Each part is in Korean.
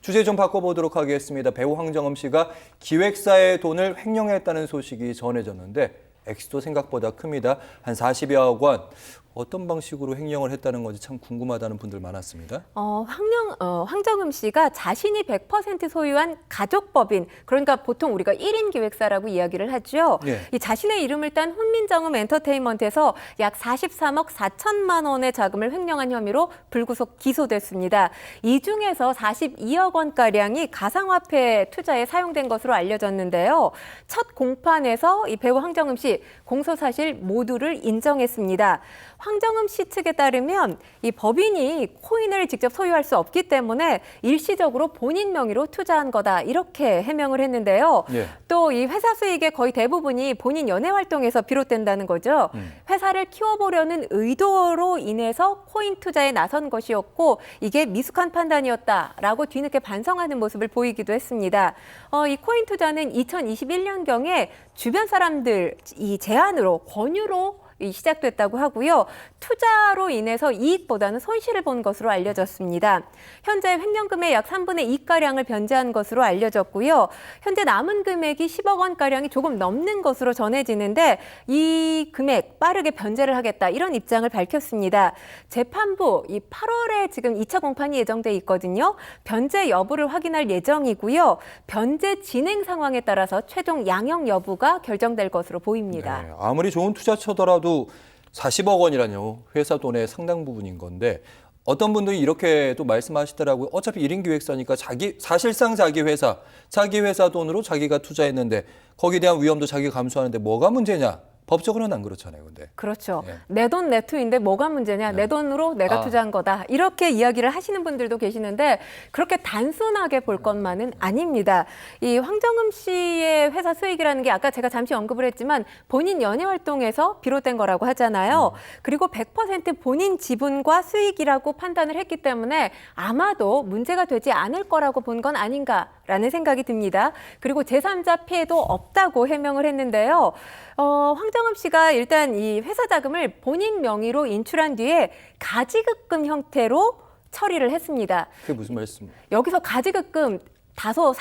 주제 좀 바꿔보도록 하겠습니다. 배우 황정음 씨가 기획사의 돈을 횡령했다는 소식이 전해졌는데 액수도 생각보다 큽니다. 한 40여억 원. 어떤 방식으로 횡령을 했다는 건지 참 궁금하다는 분들 많았습니다. 황정음 씨가 자신이 100% 소유한 가족법인, 그러니까 보통 우리가 1인 기획사라고 이야기를 하죠. 네. 이 자신의 이름을 딴 훈민정음 엔터테인먼트에서 약 43억 4천만 원의 자금을 횡령한 혐의로 불구속 기소됐습니다. 이 중에서 42억 원가량이 가상화폐 투자에 사용된 것으로 알려졌는데요. 첫 공판에서 이 배우 황정음 씨 공소 사실 모두를 인정했습니다. 황정음 씨 측에 따르면 이 법인이 코인을 직접 소유할 수 없기 때문에 일시적으로 본인 명의로 투자한 거다 이렇게 해명을 했는데요. 예. 또 이 회사 수익의 거의 대부분이 본인 연예 활동에서 비롯된다는 거죠. 회사를 키워보려는 의도로 인해서 코인 투자에 나선 것이었고 이게 미숙한 판단이었다라고 뒤늦게 반성하는 모습을 보이기도 했습니다. 이 코인 투자는 2021년경에 주변 사람들 이 제안으로 권유로 시작됐다고 하고요. 투자로 인해서 이익보다는 손실을 본 것으로 알려졌습니다. 현재 횡령금의 약 3분의 2가량을 변제한 것으로 알려졌고요. 현재 남은 금액이 10억 원가량이 조금 넘는 것으로 전해지는데 이 금액 빠르게 변제를 하겠다 이런 입장을 밝혔습니다. 재판부 이 8월에 지금 2차 공판이 예정돼 있거든요. 변제 여부를 확인할 예정이고요. 변제 진행 상황에 따라서 최종 양형 여부가 결정될 것으로 보입니다. 네, 아무리 좋은 투자처더라도 40억 원이라뇨. 회사 돈의 상당 부분인 건데 어떤 분들이 이렇게 또 말씀하시더라고요. 어차피 1인 기획사니까 사실상 자기 회사 돈으로 자기가 투자했는데 거기에 대한 위험도 자기가 감수하는데 뭐가 문제냐. 법적으로는 안 그렇잖아요, 근데. 그렇죠. 네. 내 돈 내 투인데 뭐가 문제냐. 내 돈으로 내가 투자한 거다. 이렇게 이야기를 하시는 분들도 계시는데 그렇게 단순하게 볼 것만은 아닙니다. 이 황정음 씨의 회사 수익이라는 게 아까 제가 잠시 언급을 했지만 본인 연예 활동에서 비롯된 거라고 하잖아요. 그리고 100% 본인 지분과 수익이라고 판단을 했기 때문에 아마도 문제가 되지 않을 거라고 본 건 아닌가라는 생각이 듭니다. 그리고 제3자 피해도 없다고 해명을 했는데요. 황정음 씨가 일단 이 회사 자금을 본인 명의로 인출한 뒤에 가지급금 형태로 처리를 했습니다. 그게 무슨 말씀? 여기서 가지급금 다소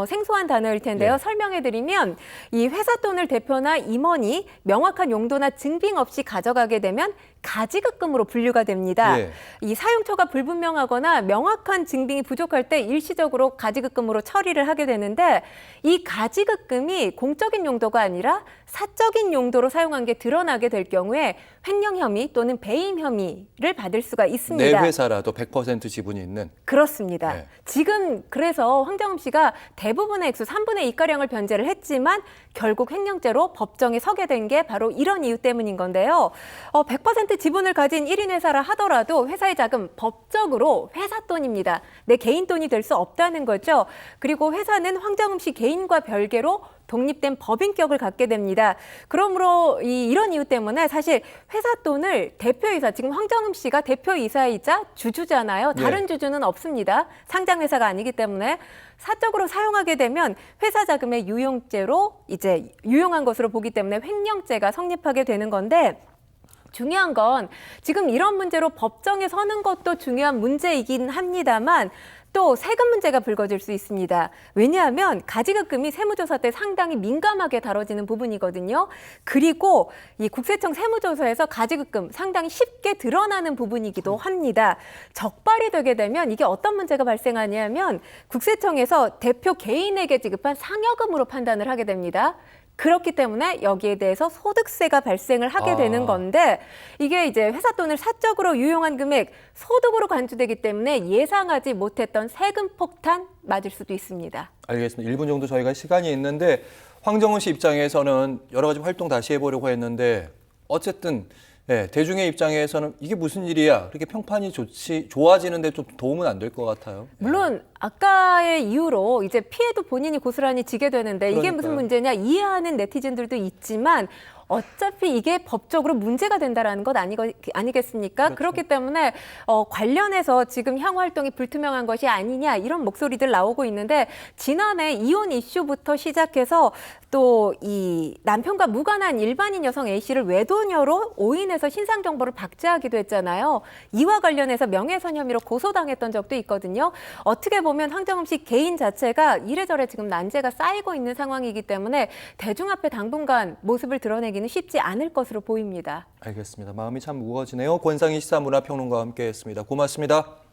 생소한 단어일 텐데요. 예. 설명해드리면 이 회사 돈을 대표나 임원이 명확한 용도나 증빙 없이 가져가게 되면 가지급금으로 분류가 됩니다. 예. 이 사용처가 불분명하거나 명확한 증빙이 부족할 때 일시적으로 가지급금으로 처리를 하게 되는데 이 가지급금이 공적인 용도가 아니라 사적인 용도로 사용한 게 드러나게 될 경우에 횡령 혐의 또는 배임 혐의를 받을 수가 있습니다. 내 회사라도 100% 지분이 있는. 그렇습니다. 네. 지금 그래서 황정음 씨가 대부분의 액수 3분의 2가량을 변제를 했지만 결국 횡령죄로 법정에 서게 된 게 바로 이런 이유 때문인 건데요. 100% 지분을 가진 1인 회사라 하더라도 회사의 자금 법적으로 회사 돈입니다. 내 개인 돈이 될 수 없다는 거죠. 그리고 회사는 황정음 씨 개인과 별개로 독립된 법인격을 갖게 됩니다. 그러므로 이런 이유 때문에 사실 회사 돈을 대표이사, 지금 황정음 씨가 대표이사이자 주주잖아요. 다른 네. 주주는 없습니다. 상장회사가 아니기 때문에 사적으로 사용하게 되면 회사 자금의 유용죄로 이제 유용한 것으로 보기 때문에 횡령죄가 성립하게 되는 건데 중요한 건 지금 이런 문제로 법정에 서는 것도 중요한 문제이긴 합니다만 또 세금 문제가 불거질 수 있습니다. 왜냐하면 가지급금이 세무조사 때 상당히 민감하게 다뤄지는 부분이거든요. 그리고 이 국세청 세무조사에서 가지급금 상당히 쉽게 드러나는 부분이기도 합니다. 적발이 되게 되면 이게 어떤 문제가 발생하냐면 국세청에서 대표 개인에게 지급한 상여금으로 판단을 하게 됩니다. 그렇기 때문에 여기에 대해서 소득세가 발생을 하게 되는 건데 이게 이제 회사 돈을 사적으로 유용한 금액 소득으로 간주되기 때문에 예상하지 못했던 세금 폭탄 맞을 수도 있습니다. 알겠습니다. 1분 정도 저희가 시간이 있는데 황정은 씨 입장에서는 여러 가지 활동 다시 해보려고 했는데 어쨌든 대중의 입장에서는 이게 무슨 일이야? 그렇게 평판이 좋아지는데 좀 도움은 안 될 것 같아요. 물론 아까의 이유로 이제 피해도 본인이 고스란히 지게 되는데 이게 그러니까요. 무슨 문제냐 이해하는 네티즌들도 있지만 어차피 이게 법적으로 문제가 된다라는 것 아니겠습니까? 그렇죠. 그렇기 때문에 관련해서 지금 향후 활동이 불투명한 것이 아니냐 이런 목소리들 나오고 있는데 지난해 이혼 이슈부터 시작해서 또 이 남편과 무관한 일반인 여성 A씨를 외도녀로 오인해서 신상 정보를 박제하기도 했잖아요. 이와 관련해서 명예훼손 혐의로 고소당했던 적도 있거든요. 어떻게 보면 보면 황정음 씨 개인 자체가 이래저래 지금 난제가 쌓이고 있는 상황이기 때문에 대중 앞에 당분간 모습을 드러내기는 쉽지 않을 것으로 보입니다. 알겠습니다. 마음이 참 무거워지네요. 권상희 시사문화평론가와 함께했습니다. 고맙습니다.